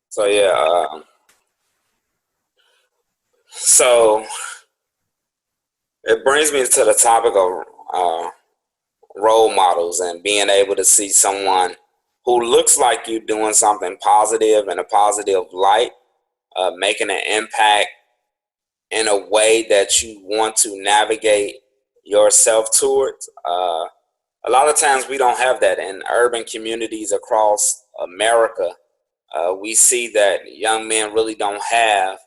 So yeah, so it brings me to the topic of role models and being able to see someone who looks like you doing something positive in a positive light, making an impact in a way that you want to navigate yourself towards. A lot of times we don't have that in urban communities across America. We see that young men really don't have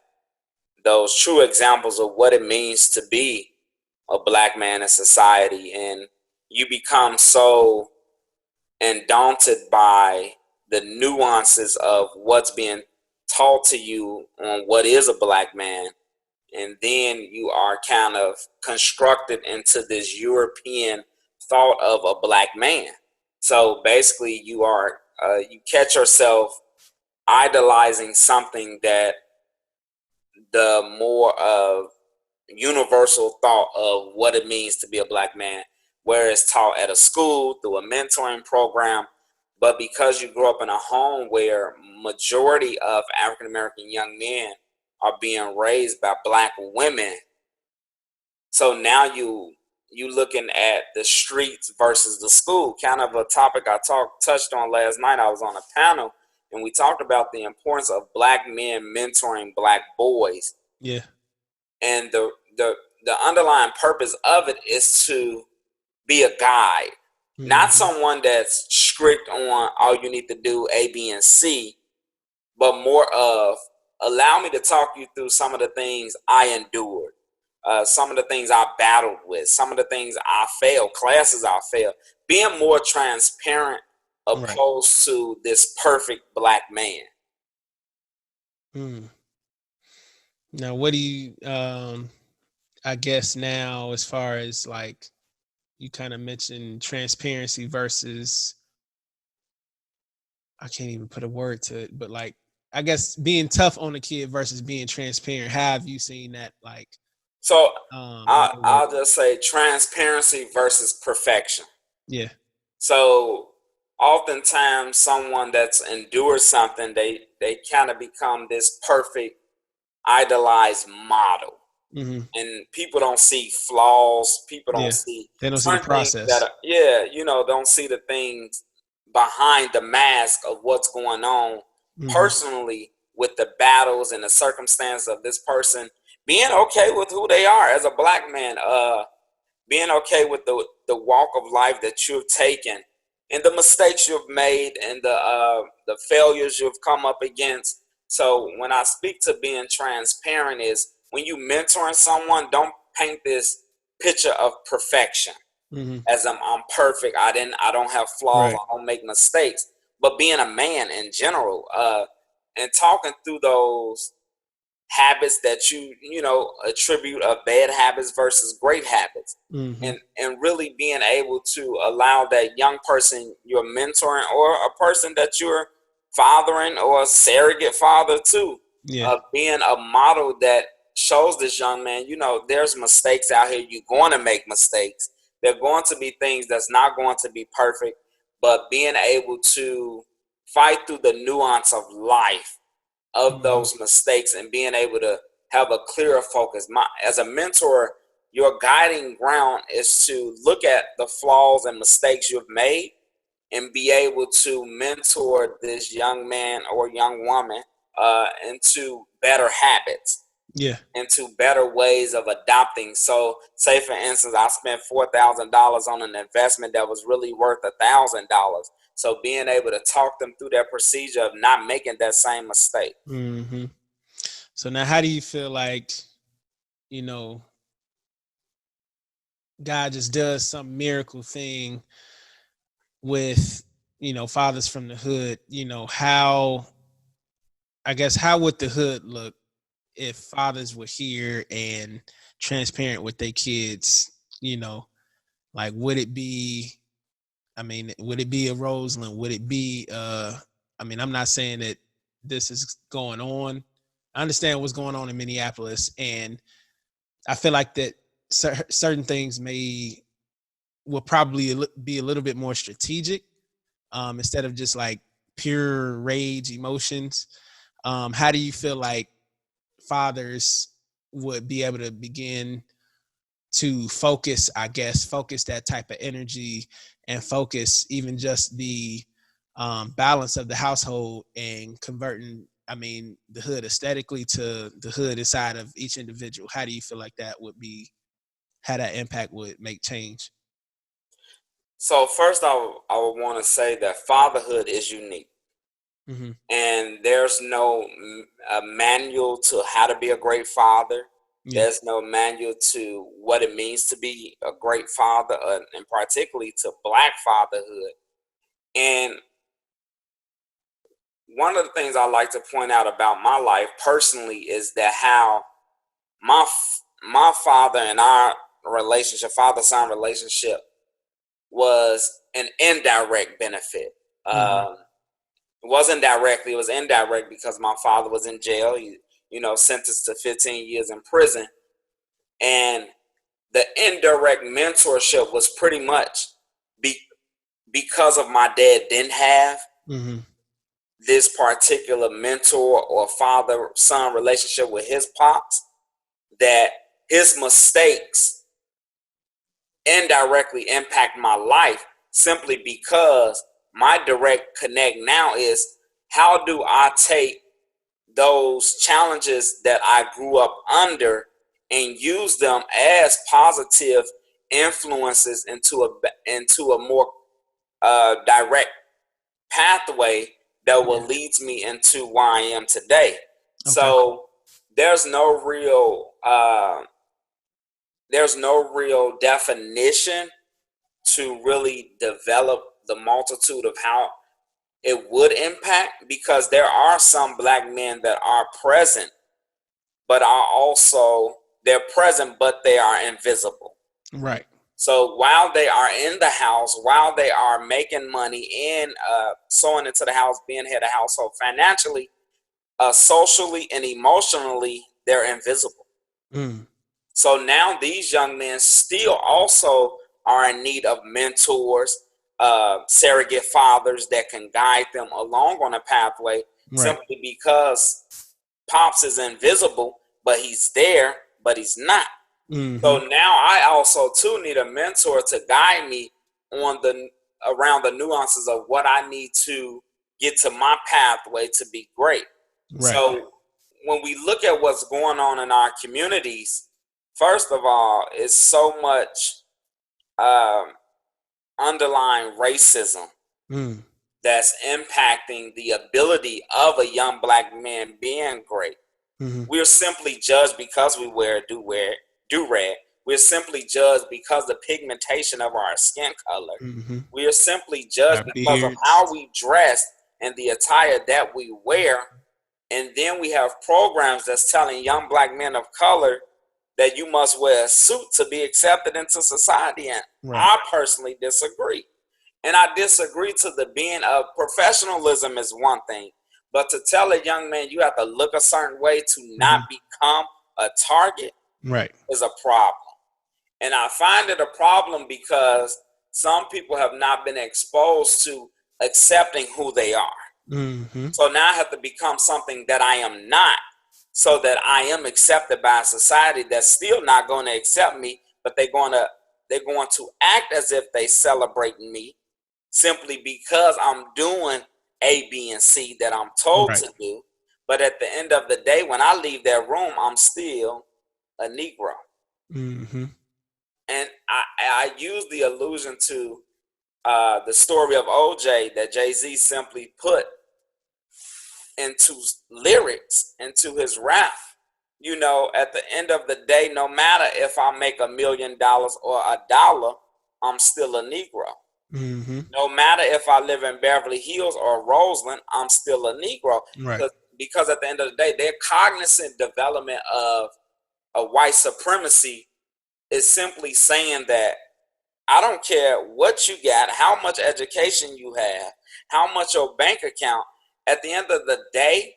those true examples of what it means to be a black man in society, and you become so undaunted by the nuances of what's being taught to you on what is a black man, and then you are kind of constructed into this European thought of a black man. So basically you catch yourself idolizing something that the more of universal thought of what it means to be a black man, where it's taught at a school through a mentoring program. But because you grew up in a home where majority of African American young men are being raised by black women, so now you looking at the streets versus the school, kind of a topic I touched on last night. I was on a panel and we talked about the importance of black men mentoring black boys, Yeah. and the underlying purpose of it is to be a guide, not Hmm. someone that's strict on all you need to do A, B, and C, but more of allow me to talk you through some of the things I endured, some of the things I battled with, some of the things I failed, classes I failed, being more transparent Right. opposed to this perfect black man. Mm. Now, what do you, I guess now, as far as like you kind of mentioned transparency versus, I can't even put a word to it, but like, I guess being tough on the kid versus being transparent. How have you seen that, like, So in your work? I'll just say transparency versus perfection. Yeah. So oftentimes someone that's endured something, they kind of become this perfect idolized model. Hmm. And people don't see flaws, people don't Yeah. see They don't see the certain things that process. are, yeah, don't see the things behind the mask of what's going on Hmm. personally with the battles and the circumstance of this person being okay with who they are as a black man, being okay with the walk of life that you've taken and the mistakes you've made and the failures you've come up against. So when I speak to being transparent is when you mentoring someone, don't paint this picture of perfection Hmm. as I'm perfect. I don't have flaws. Right. I don't make mistakes. But being a man in general, and talking through those habits that you attribute of bad habits versus great habits, Hmm. and really being able to allow that young person you're mentoring or a person that you're fathering or a surrogate father to, Yeah. being a model that shows this young man, there's mistakes out here, you're going to make mistakes, there are going to be things that's not going to be perfect, but being able to fight through the nuance of life of Hmm. those mistakes and being able to have a clearer focus. As a mentor, your guiding ground is to look at the flaws and mistakes you've made and be able to mentor this young man or young woman into better habits, Yeah. into better ways of adopting. So, say for instance, I spent $4,000 on an investment that was really worth $1,000. So, being able to talk them through that procedure of not making that same mistake. Hmm. So now, how do you feel like, you know, God just does some miracle thing with, fathers from the hood? How, I guess, how would the hood look if fathers were here and transparent with their kids? You know, like, would it be, I mean, would it be a Roseland? Would it be, I mean, I'm not saying that this is going on. I understand what's going on in Minneapolis, and I feel like that certain things will probably be a little bit more strategic, instead of just like pure rage emotions. How do you feel like fathers would be able to begin to focus that type of energy and focus even just the balance of the household and converting, the hood aesthetically to the hood inside of each individual? How do you feel like that would be, how that impact would make change? So first, I would want to say that fatherhood is unique, Mm-hmm. and there's no manual to how to be a great father. Yeah. There's no manual to what it means to be a great father, and particularly to Black fatherhood. And one of the things I like to point out about my life personally is that how my father and our relationship, father-son relationship, was an indirect benefit. Mm-hmm. It wasn't directly; it was indirect because my father was in jail. He, sentenced to 15 years in prison, and the indirect mentorship was pretty much be, because of my dad didn't have Mm-hmm. this particular mentor or father-son relationship with his pops, that his mistakes indirectly impact my life, simply because my direct connect now is, how do I take those challenges that I grew up under and use them as positive influences into a more direct pathway that will lead me into where I am today. Okay. So there's no real definition to really develop the multitude of how it would impact, because there are some Black men that are present, but they're present, but they are invisible. Right. So while they are in the house, while they are making money and sewing into the house, being head of household financially, socially and emotionally, they're invisible. Mm. So now these young men still also are in need of mentors, surrogate fathers that can guide them along on a pathway, Right. simply because Pops is invisible, but he's there, but he's not. Mm-hmm. So now I also too need a mentor to guide me around the nuances of what I need to get to my pathway to be great. Right. So when we look at what's going on in our communities, first of all, it's so much um, underlying racism Mm. that's impacting the ability of a young Black man being great. Mm-hmm. We're simply judged because we wear do-rag. We're simply judged because the pigmentation of our skin color. Mm-hmm. We are simply judged Our because of beards. how we dress and the attire that we wear. And then we have programs that's telling young Black men of color that you must wear a suit to be accepted into society. And Right. I personally disagree. And I disagree to the being of professionalism is one thing, but to tell a young man you have to look a certain way to not become a target Right. is a problem. And I find it a problem because some people have not been exposed to accepting who they are. Mm-hmm. So now I have to become something that I am not, so that I am accepted by a society that's still not going to accept me, but they're going to act as if they celebrate me, simply because I'm doing A, B, and C that I'm told Right. to do. But at the end of the day, when I leave that room, I'm still a Negro. Mm-hmm. And I use the allusion to the story of OJ that Jay-Z simply put into lyrics, into his rap. At the end of the day, no matter if I make $1 million or $1, I'm still a Negro. Mm-hmm. No matter if I live in Beverly Hills or Roseland, I'm still a Negro. Right. Because at the end of the day, their cognizant development of white supremacy is simply saying that I don't care what you got, how much education you have, how much your bank account. At the end of the day,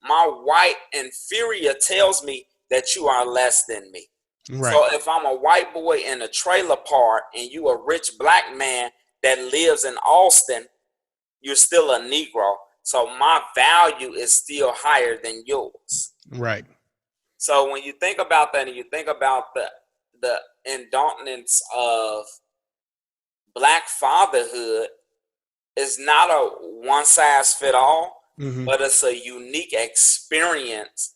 my white inferior tells me that you are less than me. Right. So if I'm a white boy in a trailer park and you a rich Black man that lives in Austin, you're still a Negro. So my value is still higher than yours. Right. So when you think about that and you think about the indulgence of Black fatherhood, it's not a one size fit all, but it's a unique experience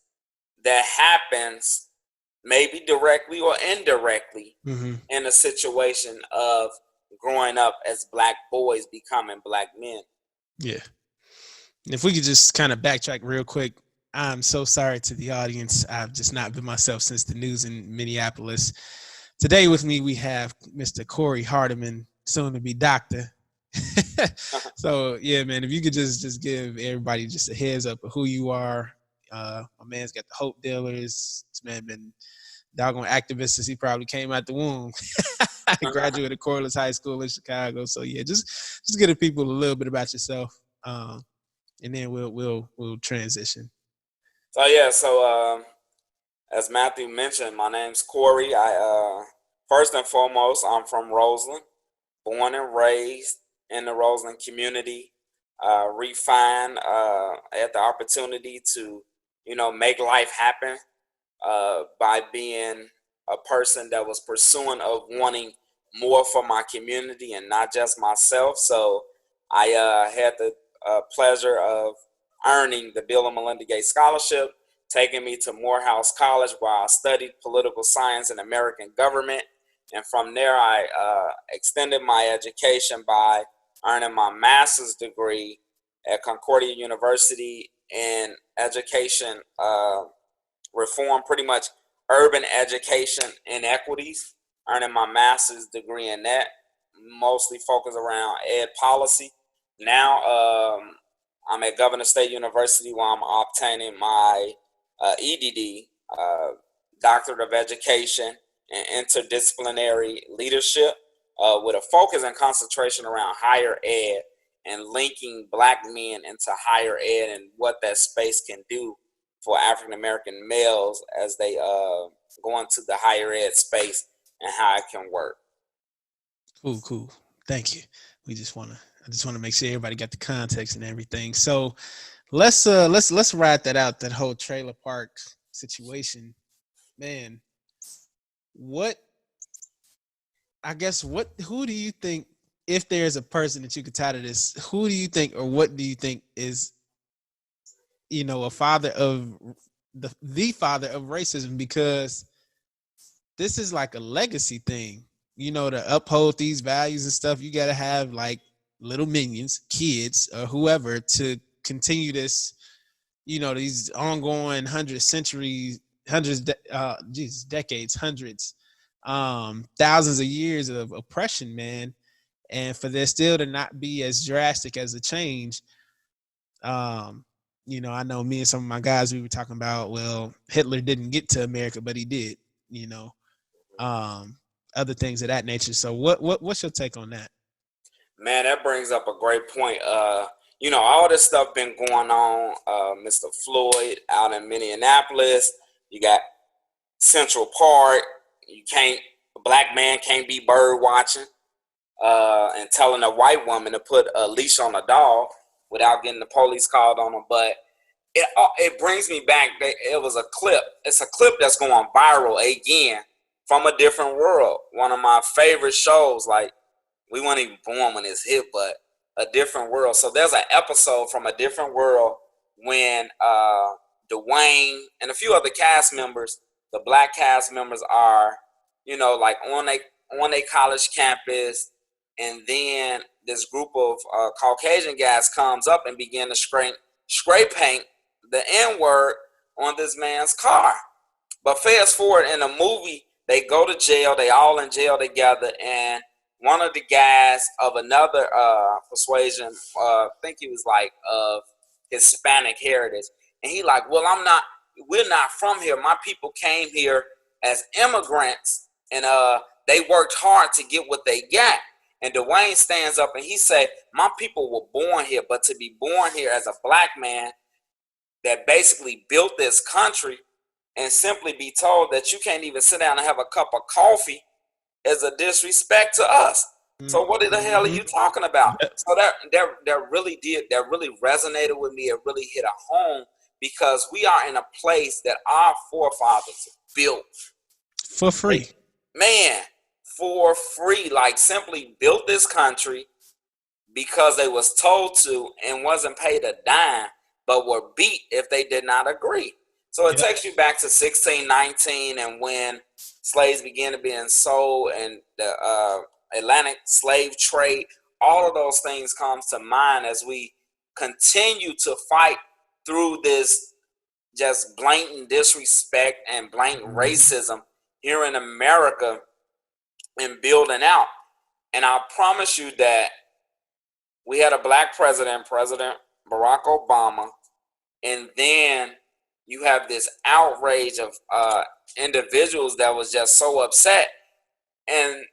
that happens maybe directly or indirectly in a situation of growing up as Black boys becoming Black men. Yeah. If we could just kind of backtrack real quick, I'm so sorry to the audience. I've just not been myself since the news in Minneapolis. Today with me, we have Mr. Corey Hardiman, soon to be doctor. So yeah, man, if you could just give everybody just a heads up of who you are. My man's got the Hope Dealers. This man been doggone activist since he probably came out the womb. I graduated Corys High School in Chicago. So yeah, just give the people a little bit about yourself. And then we'll transition. So yeah, as Matthew mentioned, my name's Corey. I first and foremost, I'm from Roseland, born and raised in the Roseland community. Refine, had the opportunity to, make life happen by being a person that was pursuing of wanting more for my community and not just myself. So I had the pleasure of earning the Bill and Melinda Gates Scholarship, taking me to Morehouse College where I studied political science and American government. And from there, I extended my education by earning my master's degree at Concordia University in education reform, pretty much urban education inequities, earning my master's degree in that, mostly focused around ed policy. Now I'm at Governor State University where I'm obtaining my EDD, Doctorate of Education in Interdisciplinary Leadership, with a focus and concentration around higher ed and linking Black men into higher ed and what that space can do for African American males as they go into the higher ed space and how it can work. Cool. Thank you. I just want to make sure everybody got the context and everything. So let's ride that out, that whole trailer park situation. Man, who do you think, if there's a person that you could tie to this, who do you think or what do you think is, a father of the father of racism? Because this is like a legacy thing, to uphold these values and stuff. You got to have like little minions, kids, or whoever to continue this, these ongoing decades, hundreds, thousands of years of oppression, man. And for there still to not be as drastic as a change. I know me and some of my guys, we were talking about, well, Hitler didn't get to America, but he did, other things of that nature. So what's your take on that? Man, that brings up a great point. All this stuff been going on. Mr. Floyd out in Minneapolis. You got Central Park. A Black man can't be bird watching and telling a white woman to put a leash on a dog without getting the police called on them. But it brings me back. It was a clip. It's a clip that's going viral again from A Different World. One of my favorite shows. Like, we weren't even born when it's hit, but A Different World. So there's an episode from A Different World when Dwayne and a few other cast members, the Black cast members, are, like on a college campus, and then this group of Caucasian guys comes up and begin to spray paint the N-word on this man's car. But fast forward in the movie, they go to jail. They all in jail together, and one of the guys of another persuasion, I think he was like of Hispanic heritage, and he like, well, we're not from here. My people came here as immigrants, and they worked hard to get what they got. And Dwayne stands up and he said, my people were born here, but to be born here as a Black man that basically built this country and simply be told that you can't even sit down and have a cup of coffee is a disrespect to us. So what the hell are Mm-hmm. you talking about? Yep. So that really resonated with me. It really hit a home because we are in a place that our forefathers built, For free. man, for free, like simply built this country because they was told to and wasn't paid a dime, but were beat if they did not agree. So it Yep. takes you back to 1619 and when slaves began to being sold and the Atlantic slave trade. All of those things comes to mind as we continue to fight through this just blatant disrespect and blatant racism here in America and building out. And I promise you that we had a black president, President Barack Obama, and then you have this outrage of individuals that was just so upset. And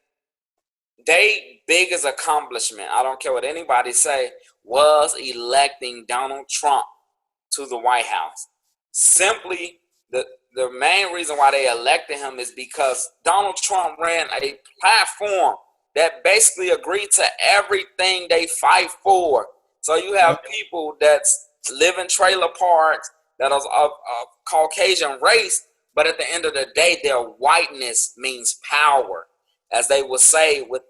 they biggest accomplishment, I don't care what anybody say, was electing Donald Trump to the White House. Simply, the main reason why they elected him is because Donald Trump ran a platform that basically agreed to everything they fight for. So you have people that's live in trailer parks that are of Caucasian race, but at the end of the day, their whiteness means power, as they would say with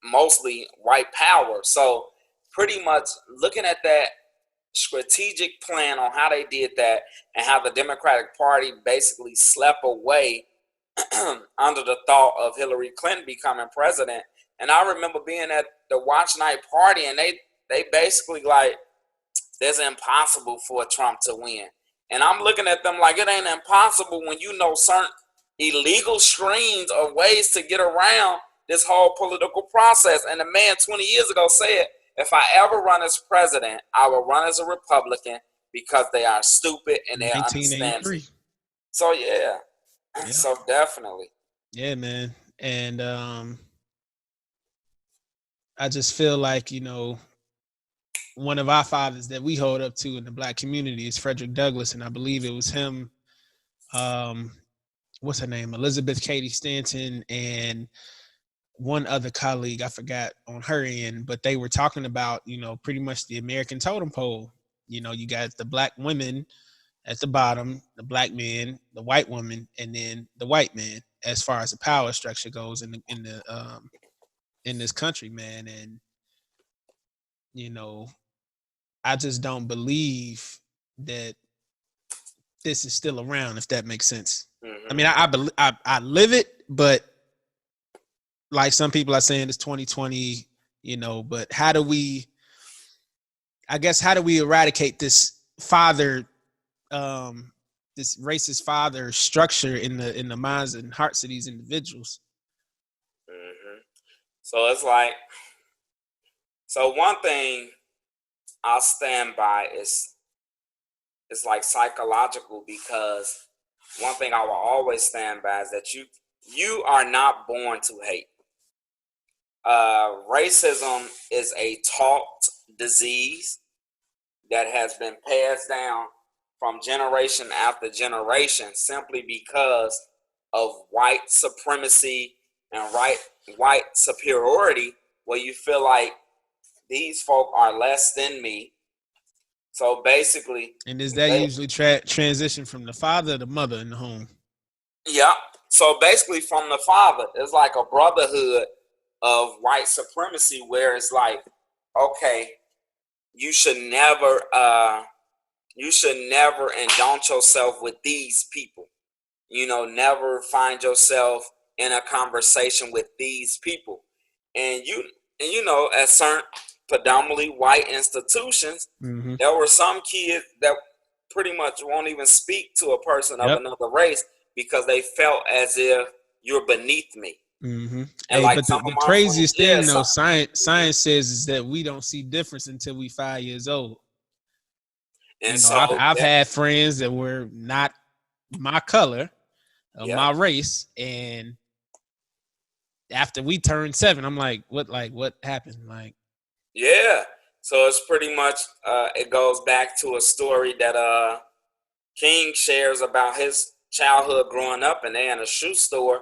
mostly white power. So pretty much looking at that strategic plan on how they did that and how the Democratic Party basically slept away under the thought of Hillary Clinton becoming president. And I remember being at the watch night party and they basically like, it's impossible for Trump to win. And I'm looking at them like it ain't impossible when you know certain illegal streams of ways to get around this whole political process. And the man 20 years ago said, if I ever run as president, I will run as a Republican because they are stupid and they understand me. 1983. So yeah. Yeah. So definitely. Yeah, man. And I just feel like, one of our fathers that we hold up to in the black community is Frederick Douglass, and I believe it was him. What's her name? Elizabeth Cady Stanton and one other colleague, I forgot on her end, but they were talking about, pretty much the American totem pole. You got the black women at the bottom, the black man, the white woman, and then the white man, as far as the power structure goes in this country, man. And I just don't believe that this is still around, if that makes sense. Mm-hmm. I mean, I live it, but like some people are saying it's 2020, but how do we eradicate this this racist father structure in the minds and hearts of these individuals? Mm-hmm. So it's like, so one thing I'll stand by is it's like psychological, because one thing I will always stand by is that you are not born to hate. Racism is a taught disease that has been passed down from generation after generation simply because of white supremacy and white superiority, where you feel like these folk are less than me. So basically, and is that usually transition from the father to the mother in the home? Yeah. So basically, from the father, it's like a brotherhood of white supremacy, where it's like, okay, you should never indulge yourself with these people. Never find yourself in a conversation with these people. And at certain predominantly white institutions, there were some kids that pretty much won't even speak to a person of another race because they felt as if you're beneath me. Mm-hmm. And hey, like but the craziest thing though, science says is that we don't see difference until we 5 years old. And I've had friends that were not my color, my race, and after we turned 7, I'm like, what happened? Like, yeah. So it's pretty much it goes back to a story that King shares about his childhood growing up, and they in a shoe store,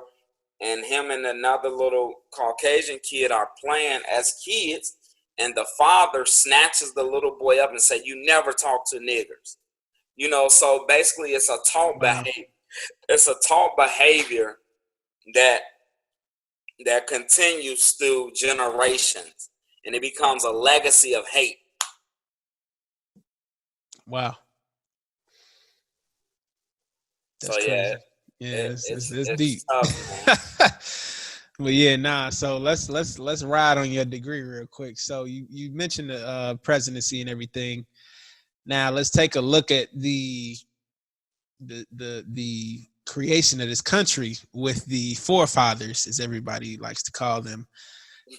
and him and another little Caucasian kid are playing as kids, and the father snatches the little boy up and say, "You never talk to niggers." So basically it's a taught Wow. behavior. It's a taught behavior that continues through generations, and it becomes a legacy of hate. Wow. That's So yeah, crazy. Yeah, it's deep. it's tough, man. But yeah, nah. So let's ride on your degree real quick. So you mentioned the presidency and everything. Now let's take a look at the creation of this country with the forefathers, as everybody likes to call them.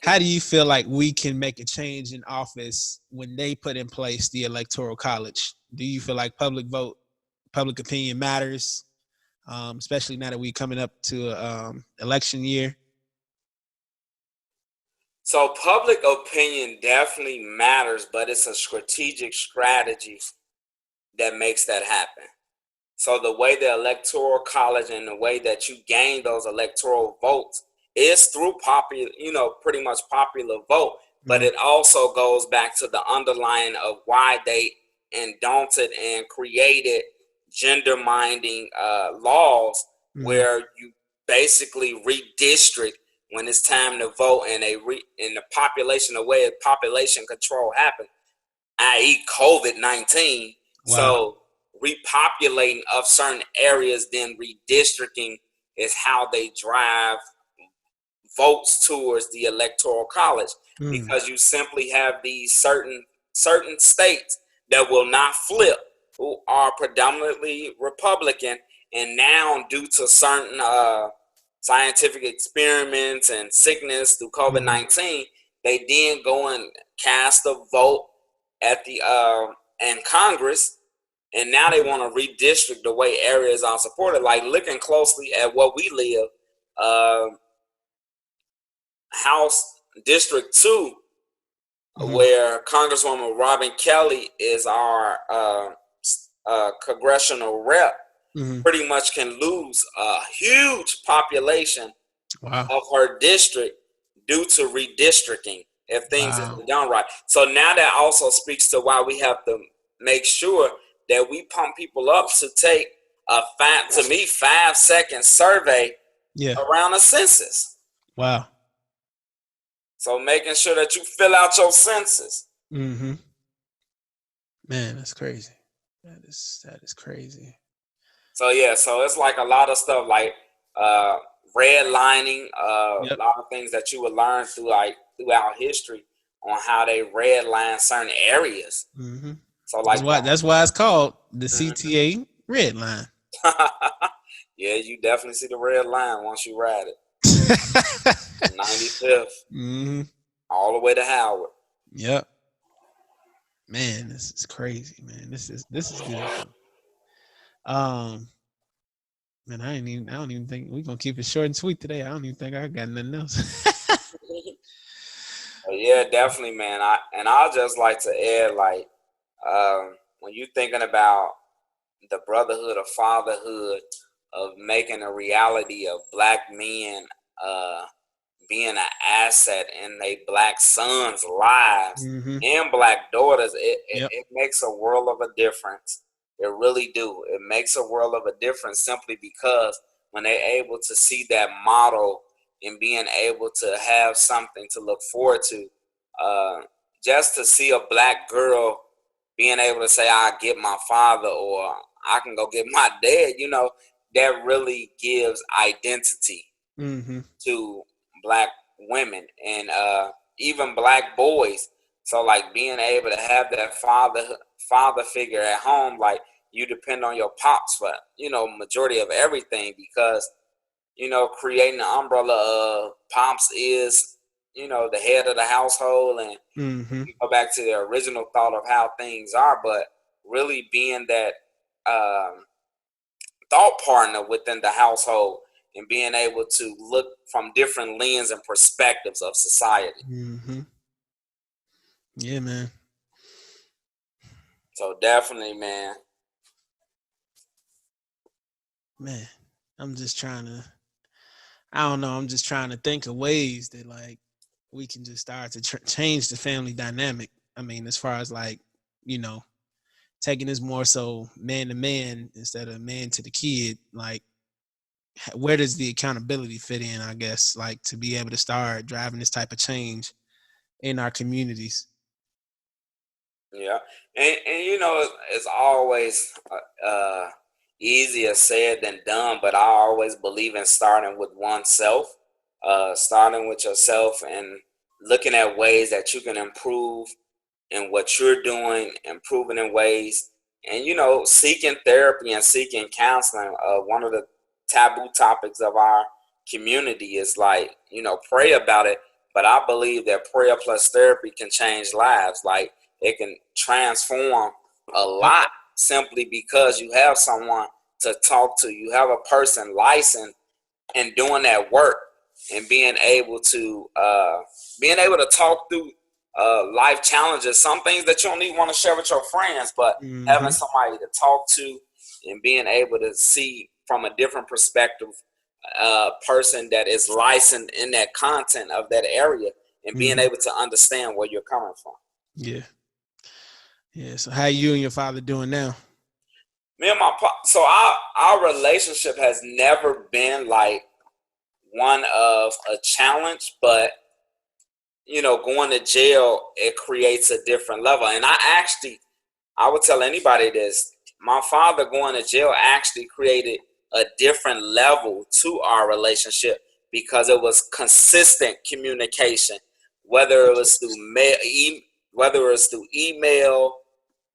How do you feel like we can make a change in office when they put in place the Electoral College? Do you feel like public opinion matters, especially now that we're coming up to election year? So public opinion definitely matters, but it's a strategic strategy that makes that happen. So the way the Electoral College and the way that you gain those electoral votes is through popular, pretty much popular vote. But it also goes back to the underlying of why they invented and created gender minding laws, where you basically redistrict when it's time to vote, and in the population, the way population control happened, i.e. COVID-19. Wow. So repopulating of certain areas, then redistricting is how they drive votes towards the Electoral College, because you simply have these certain states that will not flip, who are predominantly Republican, and now due to certain scientific experiments and sickness through COVID-19, they then go and cast a vote at the in Congress, and now they want to redistrict the way areas are supported. Like looking closely at what we live, House District 2, where Congresswoman Robin Kelly is our congressional rep, pretty much can lose a huge population of her district due to redistricting if things isn't done right. So now that also speaks to why we have to make sure that we pump people up to take a 5-second survey around a census. Wow. So making sure that you fill out your census. Man, that's crazy. That is crazy. So yeah, so it's like a lot of stuff like redlining, a lot of things that you would learn throughout history on how they redline certain areas. So like that's why it's called the CTA red line. Yeah, you definitely see the red line once you ride it. 95th, all the way to Howard. Yep. Man, this is crazy, man. This is good. Man, I don't even think we're gonna keep it short and sweet today. I don't even think I got nothing else. Yeah, definitely, man. I'll just like to add, like, when you're thinking about the brotherhood of fatherhood, of making a reality of black men being an asset in their black sons' lives and black daughters, it makes a world of a difference. It really do. It makes a world of a difference simply because when they're able to see that model and being able to have something to look forward to, just to see a black girl being able to say, "I get my father," or "I can go get my dad," that really gives identity to black women and even black boys. So like being able to have that father figure at home, like you depend on your pops for majority of everything, because creating an umbrella of pops is the head of the household, and you go back to the original thought of how things are, but really being that thought partner within the household and being able to look from different lenses and perspectives of society. Yeah, man. So definitely, man. Man, I'm just trying to I don't know. I'm just trying to think of ways that like we can just start to change the family dynamic. I mean, as far as like, you know, taking this more so man to man instead of man to the kid. Like, where does the accountability fit in? I guess like to be able to start driving this type of change in our communities. Yeah, and you know it's always easier said than done, but I always believe in starting with oneself, starting with yourself, and looking at ways that you can improve in what you're doing, improving in ways, and you know, seeking therapy and seeking counseling. One of the taboo topics of our community is like, you know, pray about it. But I believe that prayer plus therapy can change lives. Like it can transform a Yep. lot simply because you have someone to talk to. You have a person licensed and doing that work and being able to talk through life challenges, some things that you don't even want to share with your friends, but having Mm-hmm. somebody to talk to and being able to see from a different perspective person that is licensed in that content of that area and being Mm-hmm. able to understand where you're coming from. Yeah. Yeah. So how you and your father doing now? Me and so our relationship has never been like one of a challenge, but you know, going to jail, it creates a different level. And I would tell anybody this, my father going to jail actually created a different level to our relationship because it was consistent communication, whether it was through whether it was through email,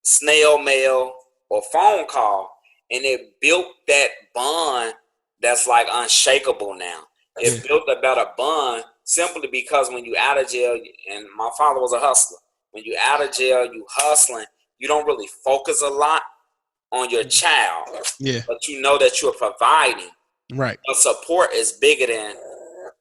snail mail, or phone call, and it built that bond that's like unshakable now. Yeah. It built a better bond simply because when you out of jail, and my father was a hustler. When you out of jail, you hustling. You don't really focus a lot on your child, Yeah. but you know that you're providing. Right. But support is bigger than,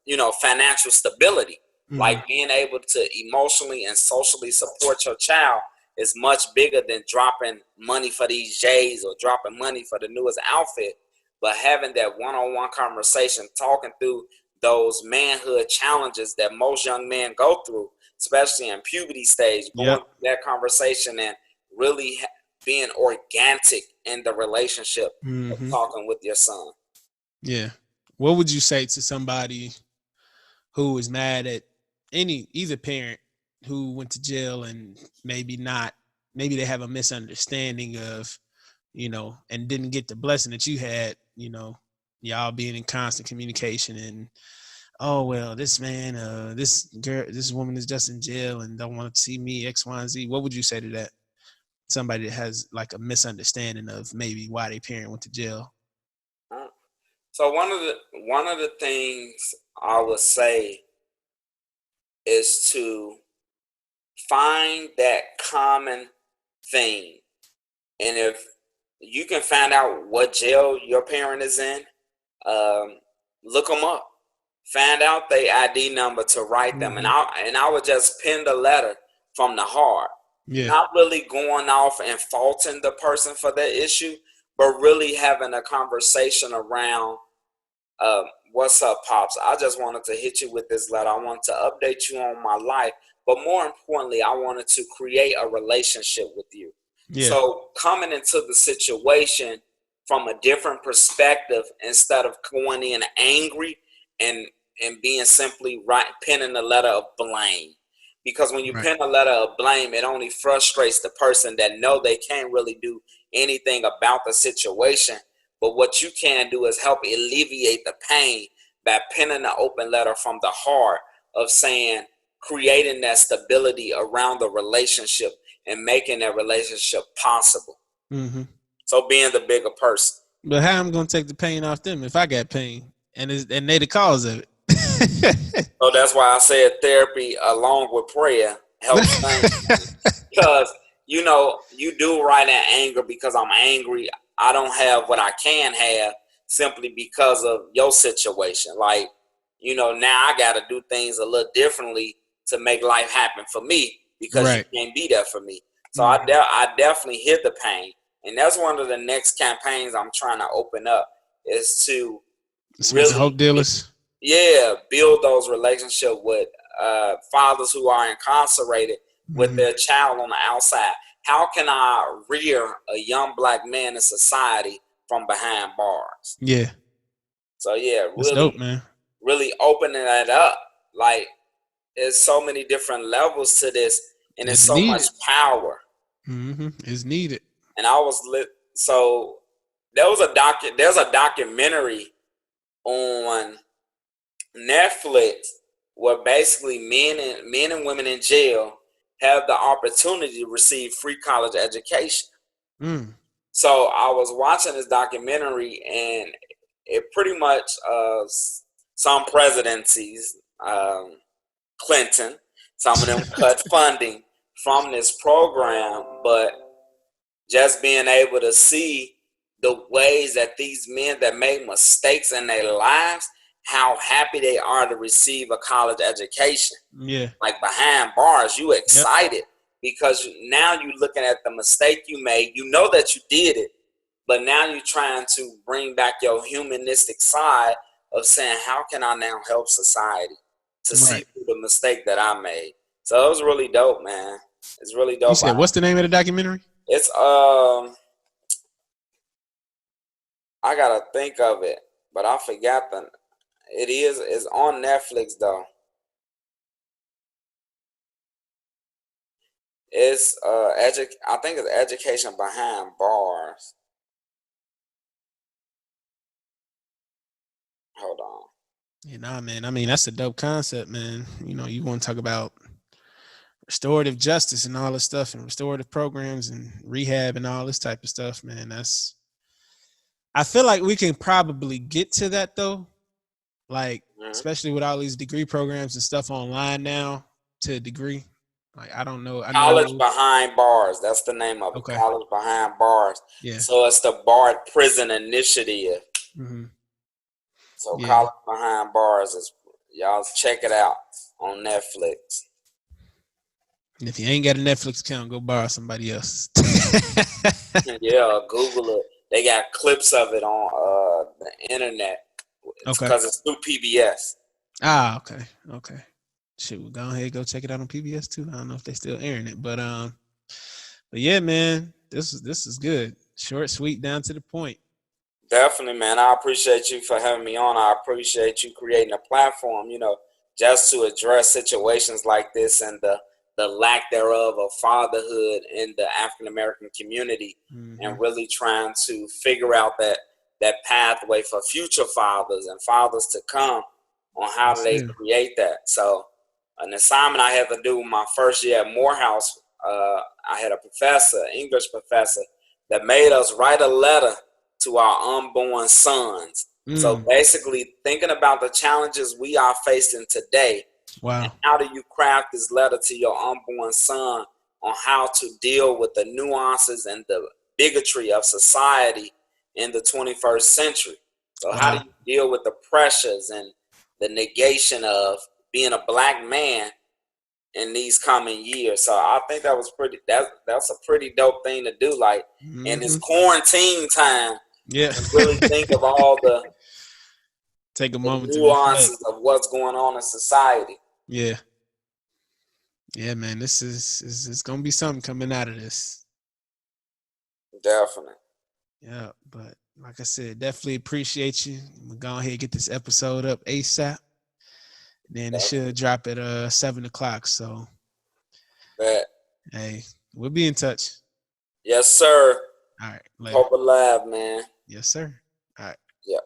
you know, financial stability. Mm-hmm. Like being able to emotionally and socially support your child is much bigger than dropping money for these J's or dropping money for the newest outfit. But having that one-on-one conversation, talking through those manhood challenges that most young men go through, especially in puberty stage, going Yep. through that conversation and really being organic in the relationship of Mm-hmm. talking with your son. Yeah. What would you say to somebody who is mad at either parent who went to jail and maybe they have a misunderstanding of, you know, and didn't get the blessing that you had, you know, y'all being in constant communication and oh well, this man, this woman is just in jail and don't want to see me, X, Y, and Z. What would you say to that? Somebody that has like a misunderstanding of maybe why their parent went to jail. So one of the things I would say is to find that common thing. And if you can find out what jail your parent is in, um, look them up. Find out their ID number to write them, and Mm-hmm. I would just pen the letter from the heart, Yeah. not really going off and faulting the person for their issue, but really having a conversation around what's up, Pops? I just wanted to hit you with this letter. I wanted to update you on my life. But more importantly, I wanted to create a relationship with you. Yeah. So coming into the situation from a different perspective instead of going in angry and being simply penning a letter of blame. Because when you Right. pen a letter of blame, it only frustrates the person that know they can't really do anything about the situation. But what you can do is help alleviate the pain by penning an open letter from the heart of saying, creating that stability around the relationship and making that relationship possible. Mm-hmm. So being the bigger person. But how I'm gonna take the pain off them if I got pain and they the cause of it? So that's why I said therapy along with prayer helps things. Because, you know, you do right in anger because I'm angry. I don't have what I can have simply because of your situation. Like, you know, now I got to do things a little differently to make life happen for me because you Right. can't be there for me. So Mm-hmm. I definitely hit the pain. And that's one of the next campaigns I'm trying to open up is to Some really hope dealers. build those relationships with fathers who are incarcerated with their child on the outside. How can I rear a young black man in society from behind bars? Yeah. So yeah, That's dope, man. really opening that up. Like, there's so many different levels to this, and there's It's so needed. much power. It's needed. And I was lit. So there's a documentary on Netflix where basically men and women in jail have the opportunity to receive free college education. So I was watching this documentary, and it pretty much some presidencies, Clinton, some of them cut funding from this program, but just being able to see the ways that these men that made mistakes in their lives, how happy they are to receive a college education. Yeah. Like behind bars, you excited because now you're looking at the mistake you made. You know that you did it, but now you're trying to bring back your humanistic side of saying, how can I now help society to see through the mistake that I made? So it was really dope, man. It's really dope. You said, what's the name of the documentary? It's I gotta think of it, but I forgot the. It's on Netflix though. It's I think it's Education Behind Bars. Hold on. Yeah, nah, man. I mean, that's a dope concept, man. You know, you want to talk about restorative justice and all this stuff, and restorative programs and rehab and all this type of stuff, man. I feel like we can probably get to that though. Like, especially with all these degree programs and stuff online now to a degree. Like, I don't know. College Behind Bars. That's the name of it. Okay. College Behind Bars. Yeah. So it's the Barred Prison Initiative. So College Behind Bars is, y'all check it out on Netflix. And if you ain't got a Netflix account, go borrow somebody else. Yeah, Google it. They got clips of it on the internet. Because it's through PBS. Ah, okay. Shit, we'll go ahead and go check it out on PBS too. I don't know if they still airing it, but yeah, man, this is good. Short, sweet, down to the point. Definitely, man. I appreciate you for having me on. I appreciate you creating a platform, you know, just to address situations like this and the lack thereof of fatherhood in the African American community, and really trying to figure out that pathway for future fathers and fathers to come on how do they create that. So an assignment I had to do my first year at Morehouse, I had a professor, English professor, that made us write a letter to our unborn sons. So basically thinking about the challenges we are facing today. Wow. And how do you craft this letter to your unborn son on how to deal with the nuances and the bigotry of society in the 21st century? So how do you deal with the pressures and the negation of being a black man in these coming years? So I think that was that's a pretty dope thing to do. Like in this quarantine time, really think of all the take a moment nuances of what's going on in society. Yeah, man, this is gonna be something coming out of this. Definitely. Yeah, but like I said, definitely appreciate you. We'll go ahead and get this episode up ASAP. Then it should drop at 7:00. So hey, we'll be in touch. Yes, sir. All right. Later. Hope alive, man. Yes, sir. All right. Yeah.